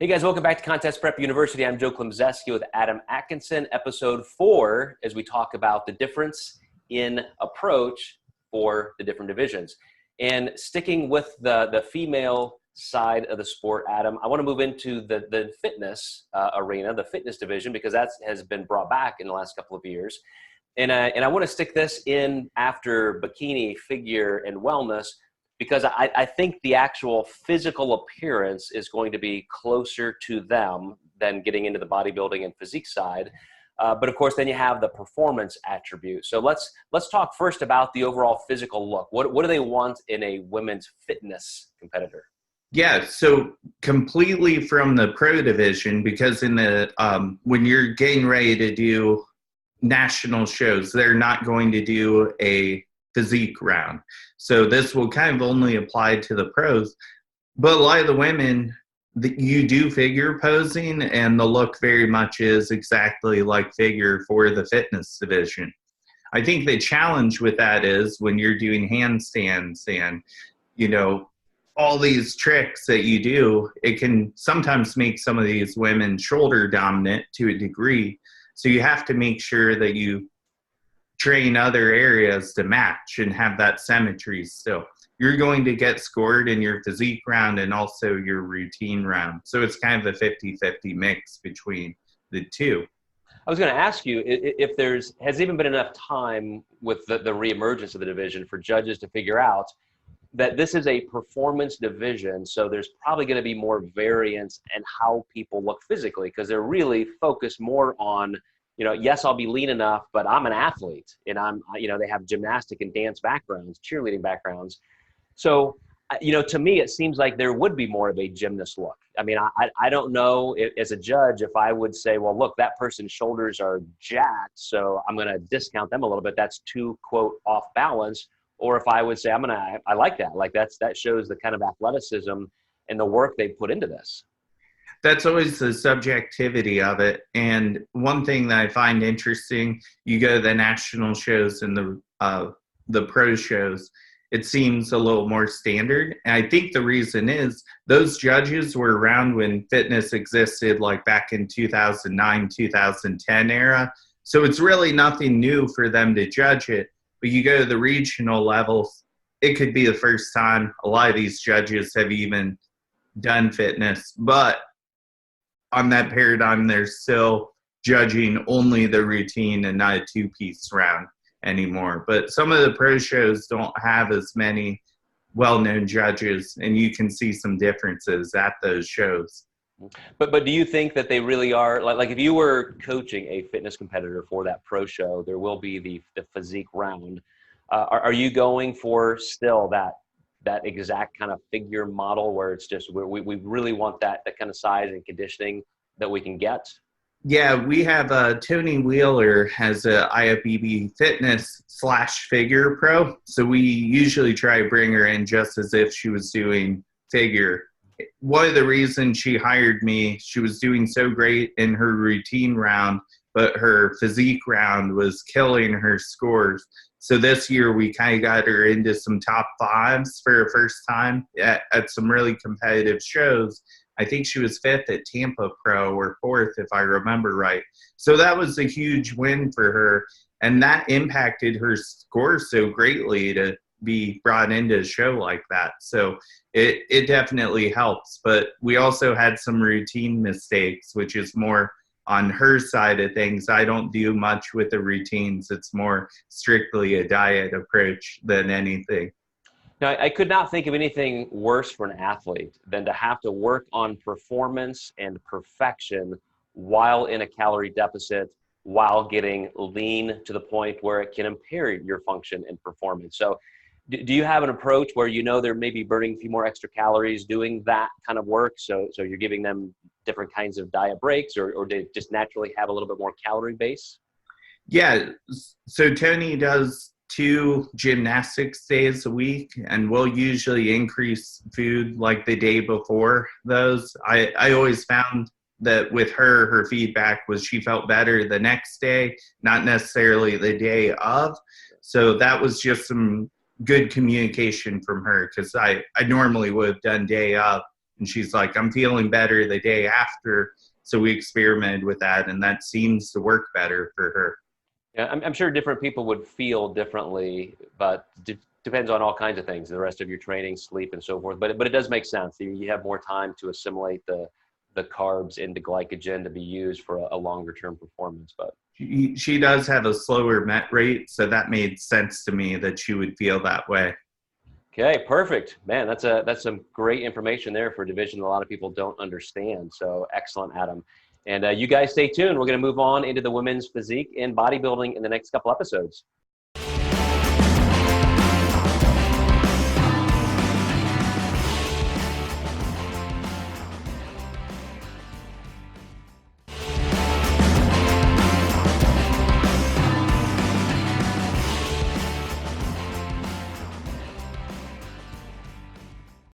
Hey guys, welcome back to Contest Prep University. I'm Joe Klemczewski with Adam Atkinson, episode 4, as we talk about the difference in approach for the different divisions. And sticking with the female side of the sport, Adam, I want to move into the fitness arena, the fitness division, because that has been brought back in the last couple of years. And I want to stick this in after bikini, figure, and wellness, because I think the actual physical appearance is going to be closer to them than getting into the bodybuilding and physique side. But of course, then you have the performance attribute. So let's talk first about the overall physical look. What do they want in a women's fitness competitor? Yeah, so completely from the pro division, because in the when you're getting ready to do national shows, they're not going to do a physique round. So this will kind of only apply to the pros. But a lot of the women, you do figure posing, and the look very much is exactly like figure for the fitness division. I think the challenge with that is when you're doing handstands and, you know, all these tricks that you do, it can sometimes make some of these women shoulder dominant to a degree. So you have to make sure that you train other areas to match and have that symmetry still. You're going to get scored in your physique round and also your routine round. So it's kind of a 50-50 mix between the two. I was going to ask you if has even been enough time with the reemergence of the division for judges to figure out that this is a performance division, so there's probably going to be more variance in how people look physically, because they're really focused more on, you know, yes, I'll be lean enough, but I'm an athlete, and they have gymnastic and dance backgrounds, cheerleading backgrounds. So, to me, it seems like there would be more of a gymnast look. I mean, I don't know as a judge if I would say, well, look, that person's shoulders are jacked, so I'm going to discount them a little bit. That's too, quote, off balance. Or if I would say, I like that. Like that shows the kind of athleticism and the work they put into this. That's always the subjectivity of it. And one thing that I find interesting, you go to the national shows and the pro shows, it seems a little more standard. And I think the reason is those judges were around when fitness existed, like back in 2009, 2010 era. So it's really nothing new for them to judge it. But you go to the regional levels, it could be the first time a lot of these judges have even done fitness. But on that paradigm, they're still judging only the routine and not a two-piece round anymore. But some of the pro shows don't have as many well-known judges, and you can see some differences at those shows. But do you think that they really are, like if you were coaching a fitness competitor for that pro show, there will be the physique round. Are you going for still that exact kind of figure model where it's just we really want that kind of size and conditioning that we can get? Yeah, we have Tony Wheeler has a IFBB fitness / figure pro. So we usually try to bring her in just as if she was doing figure. One of the reasons she hired me, she was doing so great in her routine round, but her physique round was killing her scores. So this year we kind of got her into some top fives for her first time at some really competitive shows. I think she was 5th at Tampa Pro or 4th, if I remember right. So that was a huge win for her. And that impacted her scores so greatly to be brought into a show like that. So it definitely helps. But we also had some routine mistakes, which is more on her side of things. I don't do much with the routines. It's more strictly a diet approach than anything. Now, I could not think of anything worse for an athlete than to have to work on performance and perfection while in a calorie deficit, while getting lean to the point where it can impair your function and performance. So do you have an approach where they're maybe burning a few more extra calories doing that kind of work? So you're giving them different kinds of diet breaks, or do they just naturally have a little bit more calorie base? Yeah, so Tony does 2 gymnastics days a week, and we'll usually increase food like the day before those. I always found that with her feedback was she felt better the next day, not necessarily the day of. So that was just some good communication from her, because I normally would have done day of And she's like, I'm feeling better the day after. So we experimented with that, and that seems to work better for her. Yeah, I'm sure different people would feel differently, but depends on all kinds of things, the rest of your training, sleep, and so forth. But it does make sense. You have more time to assimilate the carbs into glycogen to be used for a longer term performance. But she does have a slower met rate, so that made sense to me that she would feel that way. Okay, perfect. Man, that's some great information there for a division that a lot of people don't understand. So excellent, Adam. And you guys stay tuned. We're going to move on into the women's physique and bodybuilding in the next couple episodes.